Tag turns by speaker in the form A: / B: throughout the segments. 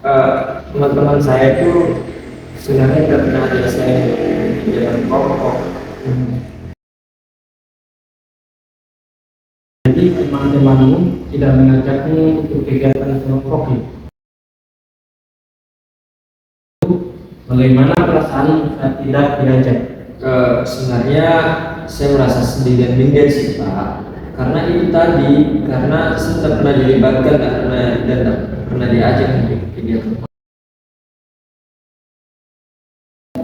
A: Teman-teman saya itu sebenarnya tidak pernah ada saya jalan kelompok. Jadi teman-temanmu tidak mengajakmu untuk kegiatan kelompok itu. Bagaimana perasaan saat tidak diajak? Sebenarnya saya merasa sedih dan minder sih Pak. Karena itu tadi, karena saya tidak pernah dilibatkan dan tak pernah diajak untuk kegiatan.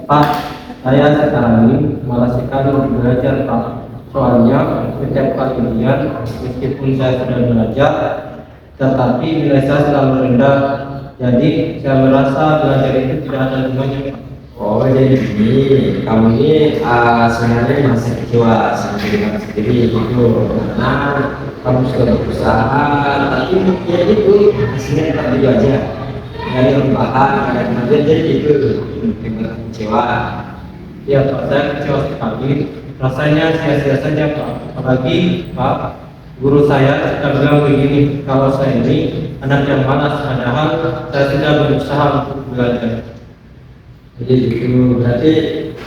A: Pak, saya sekarang ini malas sekali untuk belajar Pak. Soalnya setiap kali ujian, meskipun saya sudah belajar, tetapi nilai saya selalu rendah. Jadi saya merasa belajar itu tidak ada gunanya Pak. Oh jadi ini, kamu ini sebenarnya merasa kecewa sama diri kamu sendiri gitu, karena kamu sudah berusaha, tapi ya itu hasilnya tetap gitu aja. Nggak ada perubahan, nggak ada kemajuan, jadi itu bikin kecewa. Ya Pak, saya kecewa sekali. Rasanya sia-sia saja Pak. Apalagi Pak, guru saya sudah bilang begini, kalau saya ini anak yang malas, padahal saya sudah berusaha untuk belajar. Jadi gitu, berarti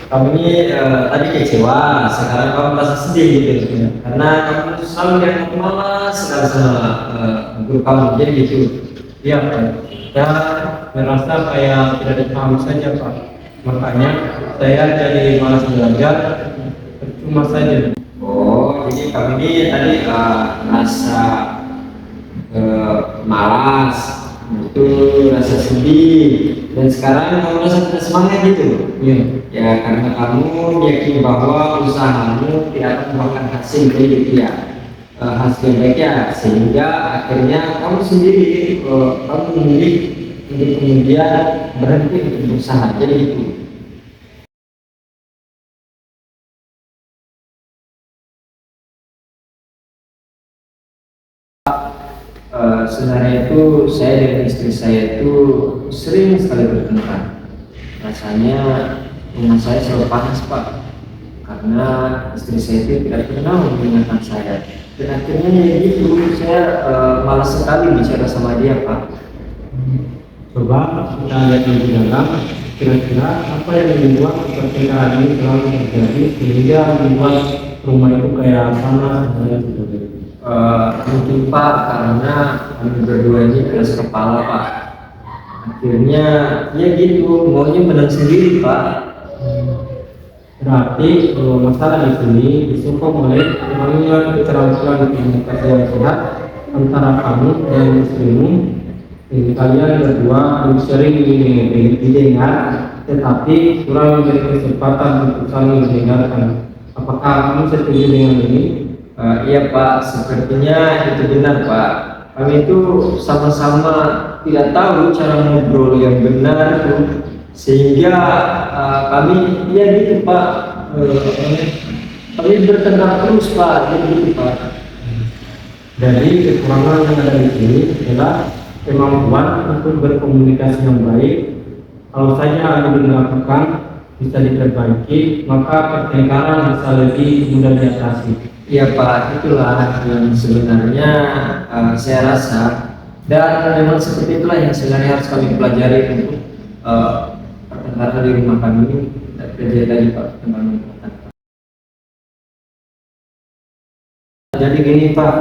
A: kamu ini tadi kecewa, sekarang kamu merasa sedih gitu ya. Karena kamu selalu yang malas sekali sama guru kamu, jadi gitu. Iya Pak. Saya merasa kayak tidak dipahami saja Pak. Makanya saya jadi malas belajar, percuma saja. Oh, jadi kamu ini tadi merasa malas, itu rasa sedih, dan sekarang kamu merasa tidak semangat gitu. Iya. Ya karena kamu yakin bahwa usahamu tidak akan membuahkan hasil kayak gitu ya. Hasil yang baik ya, sehingga akhirnya kamu sendiri kamu memilih untuk kemudian berhenti untuk berusaha, jadi itu. Sebenarnya itu saya dan istri saya itu sering sekali bertengkar. Rasanya rumah saya selalu panas Pak, karena istri saya itu tidak pernah mengingatkan saya. Dan akhirnya ya gitu, saya malas sekali bicara sama dia Pak. Coba kita lihat lebih dalam, kira-kira apa yang membuat pertengkaran ini selalu terjadi sehingga membuat rumah itu kayak panas dan sebagainya. Mungkin Pak, karena kami berdua ini keras kepala Pak. Akhirnya ya gitu, maunya menang sendiri Pak. Berarti masalah di sini disokong oleh kurangnya keterampilan komunikasi yang sehat antara kamu dan istrimu. Jadi kalian berdua lebih sering didengar, tetapi kurang memberi kesempatan untuk saling mendengarkan. Apakah kamu setuju dengan ini? Iya Pak, sepertinya itu benar Pak. Kami itu sama-sama tidak tahu cara ngobrol yang benar itu, sehingga kami ya gitu Pak. Kami bertengkar terus Pak, jadi gitu Pak. Dari kekurangan yang ada di sini adalah kemampuan untuk berkomunikasi yang baik. Kalau saja hal ini dilakukan bisa diperbaiki, maka pertengkaran bisa lebih mudah diatasi. Iya Pak, itulah yang sebenarnya saya rasa, dan memang seperti itulah yang sebenarnya harus kami pelajari untuk pertengkaran di rumah kami ini tidak terjadi lagi Pak, teman-teman. Jadi gini Pak,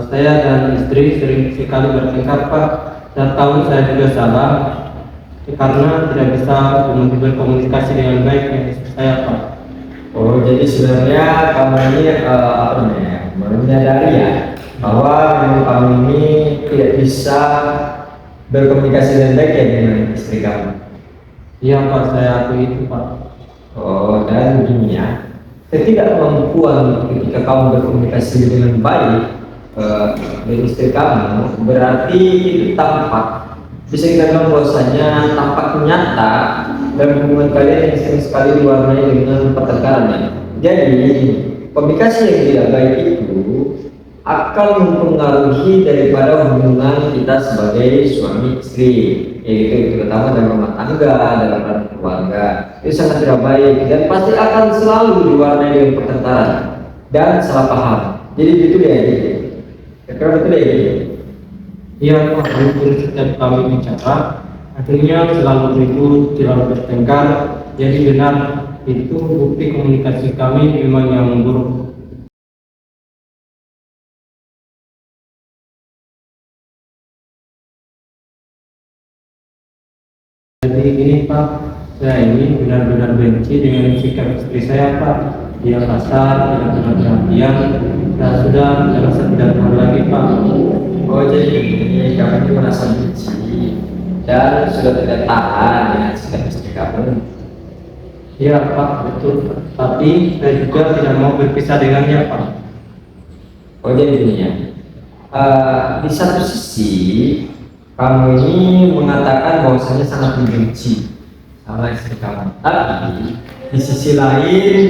A: saya dan istri sering sekali bertengkar Pak. Saya tahu saya juga salah karena tidak bisa berkomunikasi dengan baik dengan istri saya Pak. Oh, jadi sebenarnya kamu ini apa namanya, menyadari ya bahwa memang kamu ini tidak bisa berkomunikasi dengan baik ya dengan istri kamu. Iya Pak, saya akui itu Pak. Oh, dan begini ya, ketidakmampuan ketika kamu berkomunikasi dengan baik dengan istri kamu berarti itu tampak, bisa kita bilang bahwasanya tampak nyata, dan hubungan kalian yang sering sekali diwarnai dengan pertengkaran. Jadi komunikasi yang tidak baik itu akan mempengaruhi daripada hubungan kita sebagai suami istri, yaitu terutama dalam rumah tangga, dalam ranah keluarga. Itu sangat tidak baik dan pasti akan selalu diwarnai dengan pertengkaran dan salah paham. Jadi gitu ya, gitu. Kira betul ya gitu. Iya Pak, mungkin setiap kali bicara Akhirnya selalu ribut, selalu bertengkar. Jadi benar itu bukti komunikasi kami memang yang buruk. Jadi ini Pak, saya ini benar-benar benci dengan sikap istri saya Pak. Dia kasar, tidak pernah perhatian, dan sudah merasa tidak tahan lagi Pak.
B: Oh, jadi ini kamu ini merasa benci dan sudah tidak tahan dengan sikap istri kamu.
A: Iya Pak, betul Pak. Tapi saya juga tidak mau berpisah dengannya Pak.
B: Oh, jadi ini ya. Di satu sisi kamu ini mengatakan bahwasanya sangat membenci sama istri kamu, tapi di sisi lain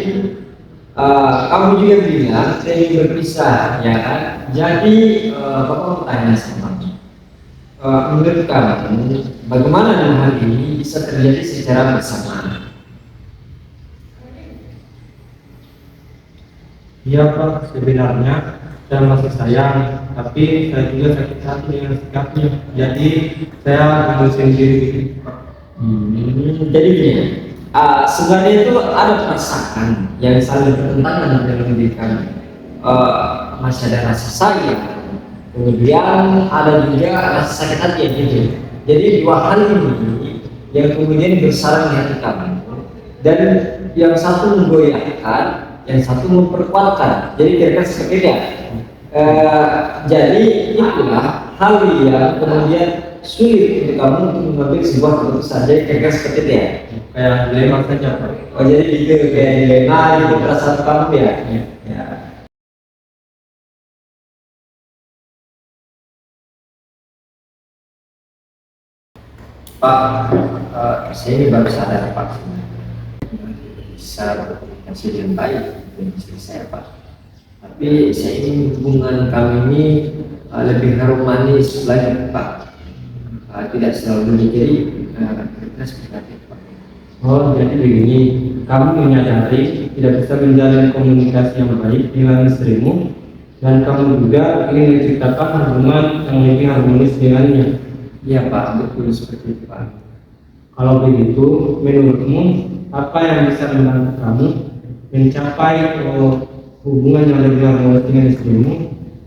B: kamu juga bilang saya ingin berpisah, ya kan? Jadi Bapak mau tanya sama kamu, menurut kamu bagaimana dengan hal ini bisa terjadi secara bersamaan?
A: Iya Pak, sebenarnya saya masih sayang, tapi saya juga sakit hati dengan sikapnya. Jadi saya mengusir diri Pak.
B: Jadi gini, sebenarnya itu ada perasaan yang saling bertentangan dalam diri kami. Masih ada rasa sayang, kemudian ada juga rasa sakit hati yang timbul. Jadi dua hal ini yang kemudian bersarang di hati kami, dan yang satu menggoyahkan, yang satu memperkuatkan. Jadi kira-kira seperti itu ya. Jadi itulah hal yang kemudian sulit untuk kamu untuk mengambil sebuah keputusan. Jadi kira-kira seperti itu ya.
A: Kayak dilema saja Pak.
B: Oh, jadi gitu kayak dilema gitu perasaan kamu ya. Ya. Pak, saya ini baru sadar Pak, bisa berkomunikasi dengan baik dengan istri saya Pak. Tapi saya ingin hubungan kami ini lebih harmonis lagi Pak. Tidak selalu menjadi kira-kira seperti itu Pak.
A: Oh, jadi begini, kamu menyadari tidak bisa menjalin komunikasi yang baik dengan istrimu, dan kamu juga ingin menciptakan hubungan yang lebih harmonis dengannya.
B: Iya Pak, betul seperti itu Pak.
A: Kalau begitu, menurutmu apa yang bisa membantu kamu mencapai hubungan yang lebih harmonis dengan istrimu?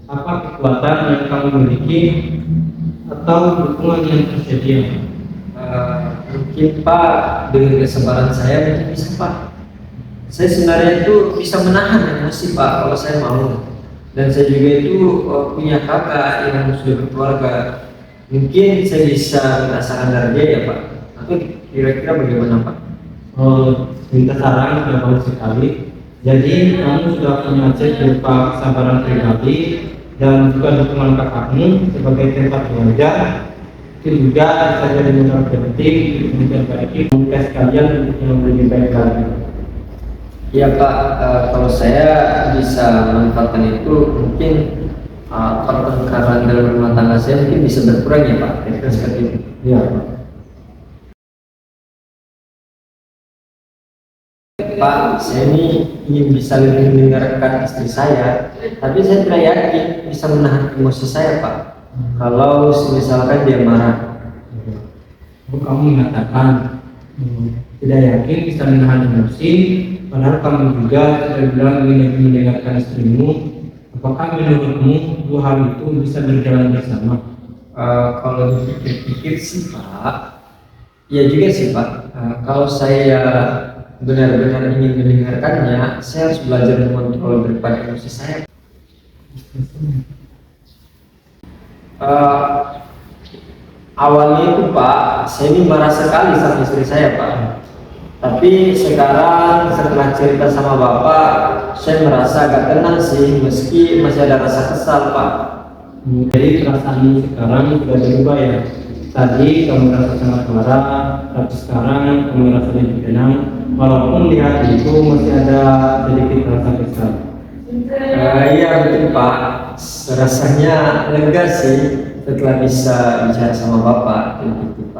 A: Apa kekuatan yang kamu miliki atau dukungan yang tersedia?
B: Mungkin Pak, dengan kesabaran saya mungkin bisa Pak. Saya sebenarnya itu bisa menahan emosi Pak kalau saya mau. Dan saya juga itu punya kakak yang sudah berkeluarga. Mungkin saya bisa merasakan dari dia ya Pak. Atau kira-kira bagaimana Pak?
A: Minta saran sudah bagus sekali. Jadi kamu sudah punya cek berupa kesabaran pribadi dan juga dukungan kakakmu sebagai tempat belajar. Itu juga bisa jadi modal penting untuk memperbaiki komunikasi kalian untuk yang lebih baik lagi.
B: Ya Pak, kalau saya bisa manfaatkan itu mungkin pertengkaran dalam rumah tangga saya mungkin bisa berkurang ya Pak. Kira-kira seperti itu.
A: Iya Pak.
B: Pak, saya ini ingin bisa lebih mendengarkan istri saya, tapi saya tidak yakin bisa menahan emosi saya Pak. Kalau misalkan dia marah.
A: Kamu mengatakan tidak yakin bisa menahan emosi, padahal kamu juga sudah bilang ingin lebih mendengarkan istrimu. Apakah menurutmu dua hal itu bisa berjalan bersama?
B: Kalau dipikir-pikir sih Pak, ya juga sih Pak. Kalau saya benar-benar ingin mendengarkannya, saya harus belajar mengontrol daripada emosi saya. Awalnya itu Pak, saya ini marah sekali sama istri saya Pak. Tapi sekarang setelah cerita sama Bapak, saya merasa agak tenang sih, meski masih ada rasa kesal Pak.
A: Jadi perasaanmu sekarang sudah berubah ya. Tadi kamu merasa sangat marah, tapi sekarang kamu merasa lebih tenang. Walaupun di hati itu masih ada sedikit rasa kesal.
B: Iya betul Pak, rasanya lega sih setelah bisa bicara sama Bapak. Gitu.